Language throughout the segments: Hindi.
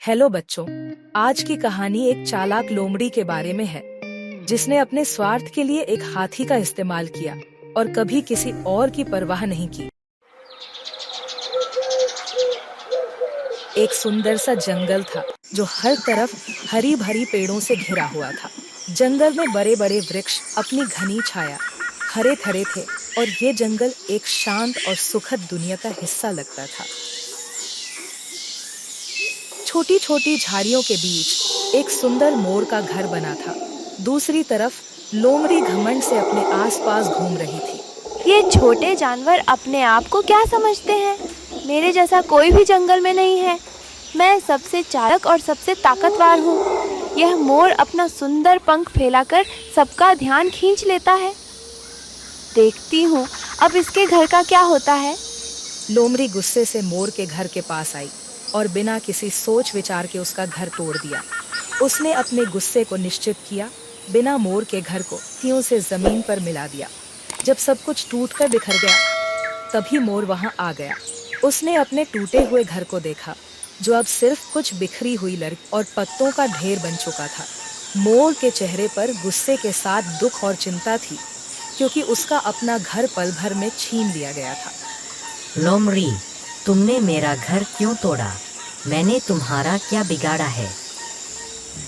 हेलो बच्चों, आज की कहानी एक चालाक लोमड़ी के बारे में है जिसने अपने स्वार्थ के लिए एक हाथी का इस्तेमाल किया और कभी किसी और की परवाह नहीं की। एक सुंदर सा जंगल था जो हर तरफ हरी भरी पेड़ों से घिरा हुआ था। जंगल में बड़े बड़े वृक्ष अपनी घनी छाया हरे थरे थे और ये जंगल एक शांत और सुखद दुनिया का हिस्सा लगता था। छोटी छोटी झाड़ियों के बीच एक सुंदर मोर का घर बना था। दूसरी तरफ लोमड़ी घमंड से अपने आसपास घूम रही थी। ये छोटे जानवर अपने आप को क्या समझते हैं? मेरे जैसा कोई भी जंगल में नहीं है। मैं सबसे चालाक और सबसे ताकतवर हूँ। यह मोर अपना सुंदर पंख फैलाकर सबका ध्यान खींच लेता है। देखती हूँ अब इसके घर का क्या होता है। लोमड़ी गुस्से से मोर के घर के पास आई और बिना किसी सोच विचार के उसका घर तोड़ दिया। उसने अपने गुस्से को निश्चित किया, बिना मोर के घर को तियों से जमीन पर मिला दिया। जब सब कुछ टूटकर बिखर गया, तभी मोर वहां आ गया। उसने अपने टूटे हुए घर को देखा, जो अब सिर्फ कुछ बिखरी हुई लड़की और पत्तों का ढेर बन चुका था। मोर के चेहरे पर गुस्से के साथ दुख और चिंता थी, क्योंकि उसका अपना घर पल भर में छीन लिया गया था। लोमड़ी, तुमने मेरा घर क्यों तोड़ा? मैंने तुम्हारा क्या बिगाड़ा है?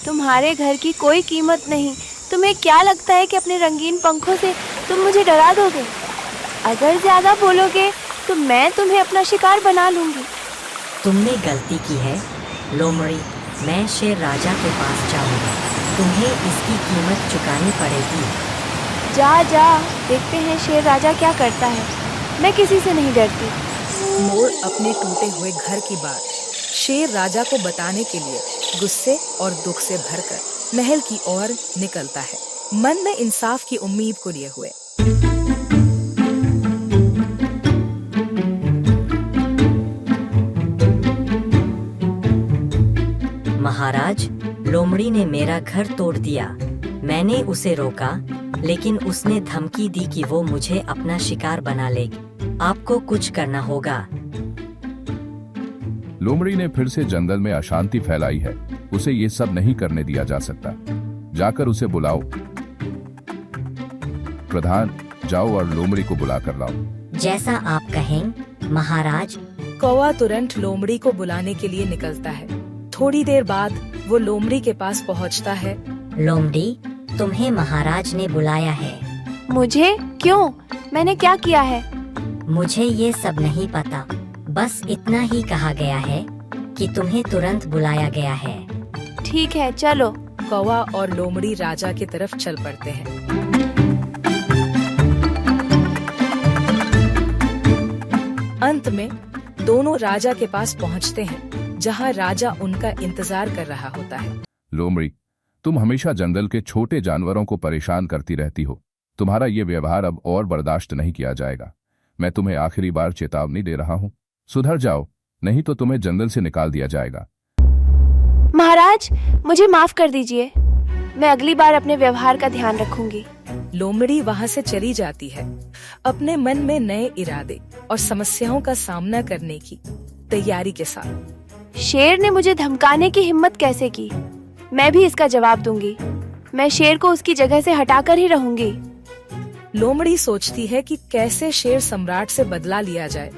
तुम्हारे घर की कोई कीमत नहीं। तुम्हें क्या लगता है कि अपने रंगीन पंखों से तुम मुझे डरा दोगे? अगर ज्यादा बोलोगे तो मैं तुम्हें अपना शिकार बना लूंगी। तुमने गलती की है लोमड़ी। मैं शेर राजा के पास जाऊंगा। तुम्हें इसकी कीमत चुकानी पड़ेगी। जा जा, देखते हैं शेर राजा क्या करता है। मैं किसी से नहीं डरती। मोर अपने टूटे हुए घर की बात शेर राजा को बताने के लिए गुस्से और दुख से भरकर महल की ओर निकलता है, मन में इंसाफ की उम्मीद को लिए हुए। महाराज, लोमड़ी ने मेरा घर तोड़ दिया। मैंने उसे रोका, लेकिन उसने धमकी दी कि वो मुझे अपना शिकार बना लेगी। आपको कुछ करना होगा। लोमड़ी ने फिर से जंगल में अशांति फैलाई है। उसे ये सब नहीं करने दिया जा सकता। जाकर उसे बुलाओ। प्रधान, जाओ और लोमड़ी को बुला कर लाओ। जैसा आप कहें महाराज। कौवा तुरंत लोमड़ी को बुलाने के लिए निकलता है। थोड़ी देर बाद वो लोमड़ी के पास पहुंचता है। लोमड़ी, तुम्हें महाराज ने बुलाया है। मुझे? क्यों? मैंने क्या किया है? मुझे ये सब नहीं पता। बस इतना ही कहा गया है कि तुम्हें तुरंत बुलाया गया है। ठीक है, चलो। कौवा और लोमड़ी राजा की तरफ चल पड़ते हैं। अंत में दोनों राजा के पास पहुंचते हैं, जहां राजा उनका इंतजार कर रहा होता है। लोमड़ी, तुम हमेशा जंगल के छोटे जानवरों को परेशान करती रहती हो। तुम्हारा ये व्यवहार अब और बर्दाश्त नहीं किया जाएगा। मैं तुम्हें आखिरी बार चेतावनी दे रहा हूँ, सुधर जाओ, नहीं तो तुम्हें जंगल से निकाल दिया जाएगा। महाराज, मुझे माफ कर दीजिए। मैं अगली बार अपने व्यवहार का ध्यान रखूंगी। लोमड़ी वहां से चली जाती है, अपने मन में नए इरादे और समस्याओं का सामना करने की तैयारी के साथ। शेर ने मुझे धमकाने की हिम्मत कैसे की? मैं भी इसका जवाब दूंगी। मैं शेर को उसकी जगह से हटाकर ही रहूंगी। लोमड़ी सोचती है कि कैसे शेर सम्राट से बदला लिया जाए